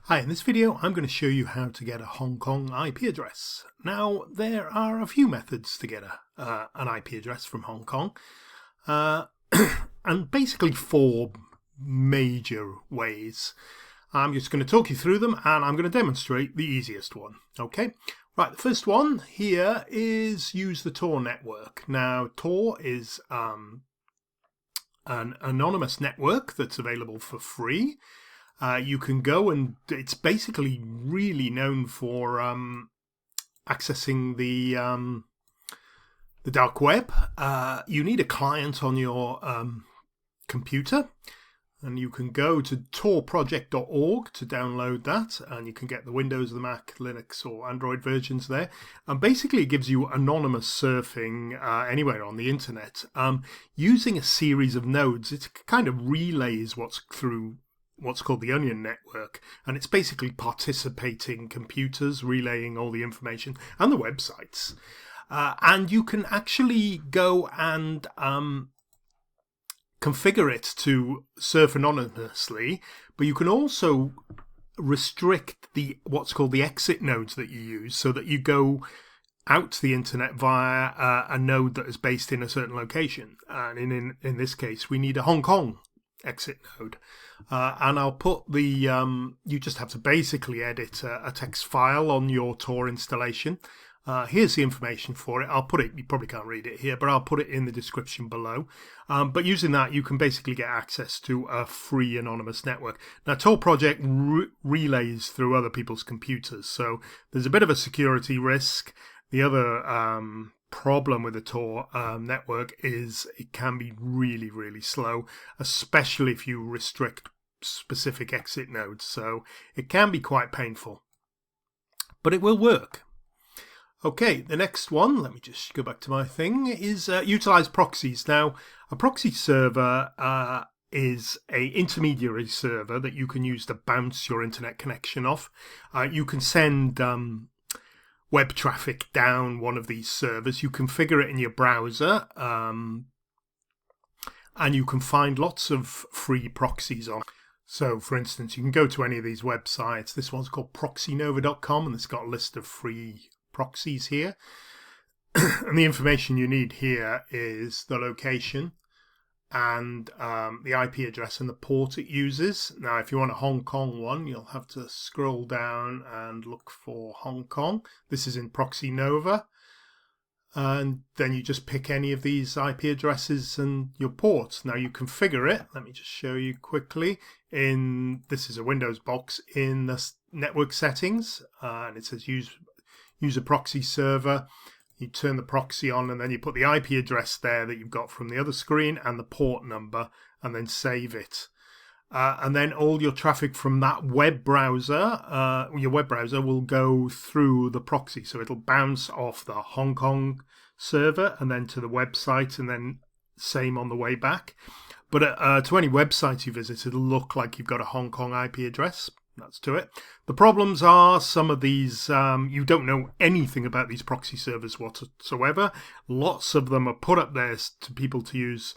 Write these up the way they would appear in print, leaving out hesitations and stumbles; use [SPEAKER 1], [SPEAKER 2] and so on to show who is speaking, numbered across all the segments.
[SPEAKER 1] Hi, in this video I'm going to show you how to get a Hong Kong IP address. Now there are a few methods to get an IP address from Hong Kong and basically four major ways. I'm just going to talk you through them and I'm going to demonstrate the easiest one. Okay, right, the first one here is use the Tor network. Now Tor is an anonymous network that's available for free. You can go and it's basically really known for accessing the dark web. You need a client on your computer, and you can go to torproject.org to download that, and you can get the Windows, the Mac, Linux or Android versions there. And basically it gives you anonymous surfing anywhere on the internet. Using a series of nodes, it kind of relays what's called the Onion network, and it's basically participating computers relaying all the information and the websites. And you can actually go and configure it to surf anonymously, but you can also restrict what's called the ExitNodes that you use, so that you go out to the internet via a node that is based in a certain location. And in this case, we need a Hong Kong exit node, and I'll put the you just have to basically edit a text file on your Tor installation. Here's the information for it. I'll put it, you probably can't read it here, but I'll put it in the description below. But using that, you can basically get access to a free anonymous network. Now, Tor project relays through other people's computers, so there's a bit of a security risk. The other problem with the Tor network is it can be really, really slow, especially if you restrict specific exit nodes. So it can be quite painful, but it will work. Okay, the next one, let me just go back to my thing, is utilize proxies. Now, a proxy server is an intermediary server that you can use to bounce your internet connection off. You can send web traffic down one of these servers. You configure it in your browser, and you can find lots of free proxies on. So, for instance, you can go to any of these websites. This one's called proxynova.com, and it's got a list of free proxies here. And the information you need here is the location and the IP address and the port it uses. Now, if you want a Hong Kong one, you'll have to scroll down and look for Hong Kong. This is in Proxynova. And then you just pick any of these IP addresses and your ports. Now you configure it. Let me just show you quickly. This is a Windows box in the network settings, and it says use a proxy server. You turn the proxy on, and then you put the IP address there that you've got from the other screen and the port number, and then save it. And then all your traffic from that web browser, your web browser, will go through the proxy. So it'll bounce off the Hong Kong server and then to the website, and then same on the way back. But to any website you visit, it'll look like you've got a Hong Kong IP address. That's to it. The problems are some of these, you don't know anything about these proxy servers whatsoever. Lots of them are put up there to people to use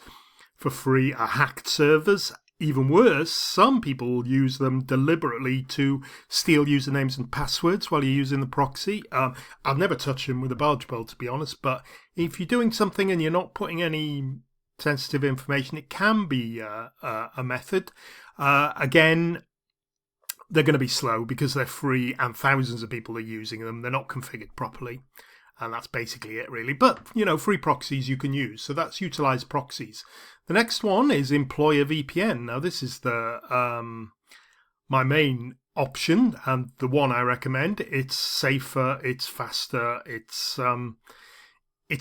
[SPEAKER 1] for free, are hacked servers. Even worse, some people use them deliberately to steal usernames and passwords while you're using the proxy. I'll never touch them with a barge pole, to be honest, but if you're doing something and you're not putting any sensitive information, it can be a method. Again, they're going to be slow because they're free and thousands of people are using them. They're not configured properly. And that's basically it, really. But, free proxies you can use. So that's utilize proxies. The next one is employ a VPN. Now, this is my main option and the one I recommend. It's safer, it's faster, it's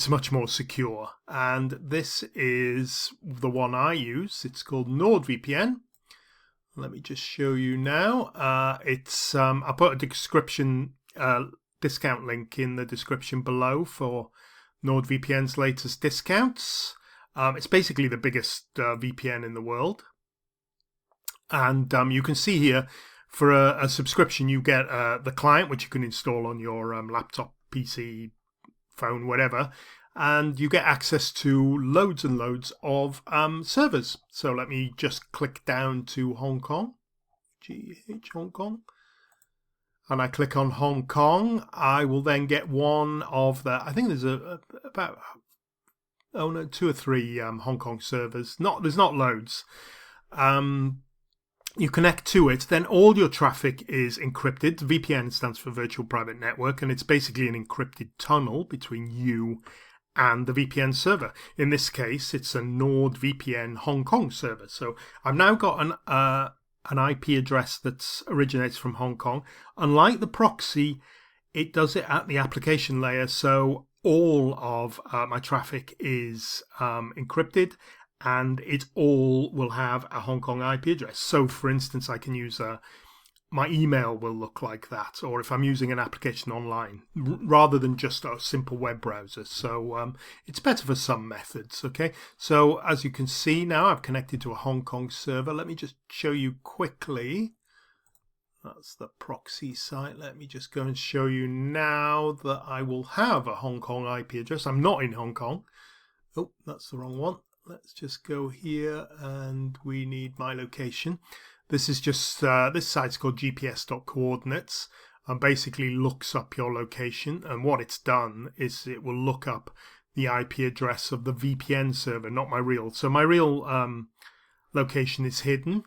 [SPEAKER 1] much more secure. And this is the one I use. It's called NordVPN. Let me just show you now. I'll put a description discount link in the description below for NordVPN's latest discounts. It's basically the biggest VPN in the world. And you can see here, for a subscription, you get the client, which you can install on your laptop, PC, phone, whatever. And you get access to loads and loads of servers. So let me just click down to Hong Kong. GH Hong Kong. and I click on Hong Kong, I will then get one of the, I think there's about, oh no, 2 or 3 Hong Kong servers. There's not loads. You connect to it, then all your traffic is encrypted. VPN stands for Virtual Private Network, and it's basically an encrypted tunnel between you and the VPN server. In this case, it's a NordVPN Hong Kong server. So I've now got an IP address that originates from Hong Kong. Unlike the proxy, it does it at the application layer, so all of my traffic is encrypted, and it all will have a Hong Kong IP address. So, for instance, I can use my email will look like that, or if I'm using an application online, rather than just a simple web browser. So it's better for some methods, okay? So as you can see now, I've connected to a Hong Kong server. Let me just show you quickly. That's the proxy site. Let me just go and show you now that I will have a Hong Kong IP address. I'm not in Hong Kong. Oh, that's the wrong one. Let's just go here, and we need my location. This is just, this site's called gps.coordinates, and basically looks up your location. And what it's done is it will look up the IP address of the VPN server, not my real. So my real location is hidden.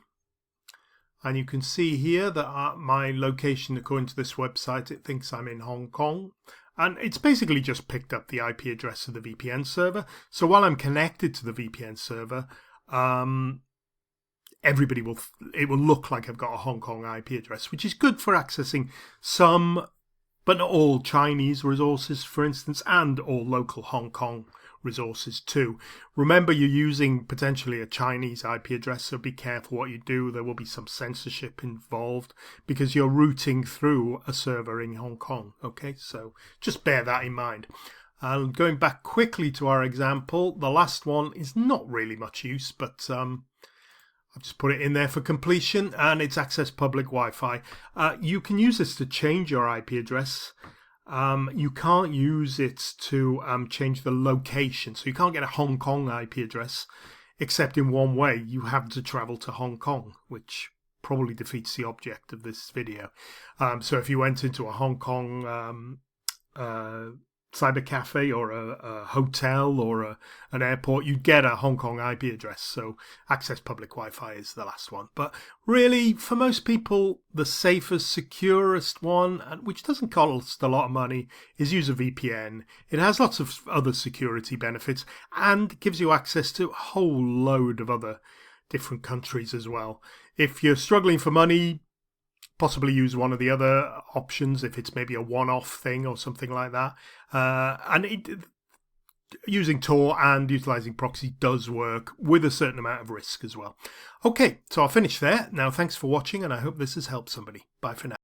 [SPEAKER 1] And you can see here that my location, according to this website, it thinks I'm in Hong Kong. And it's basically just picked up the IP address of the VPN server. So while I'm connected to the VPN server, it will look like I've got a Hong Kong IP address, which is good for accessing some, but not all, Chinese resources, for instance, and all local Hong Kong resources too. Remember, you're using potentially a Chinese IP address, so be careful what you do. There will be some censorship involved because you're routing through a server in Hong Kong. Okay, so just bear that in mind. And going back quickly to our example, the last one is not really much use, but I've just put it in there for completion, and it's access public Wi-Fi. You can use this to change your IP address. You can't use it to change the location. So you can't get a Hong Kong IP address, except in one way. You have to travel to Hong Kong, which probably defeats the object of this video. So if you went into a Hong Kong cyber cafe or a hotel or an airport, you'd get a Hong Kong IP address. So access public Wi-Fi is the last one. But really, for most people, the safest, securest one, which doesn't cost a lot of money, is use a VPN. It has lots of other security benefits and gives you access to a whole load of other different countries as well. If you're struggling for money, possibly use one of the other options if it's maybe a one-off thing or something like that. Using Tor and utilizing proxy does work with a certain amount of risk as well. Okay, so I'll finish there. Now, thanks for watching, and I hope this has helped somebody. Bye for now.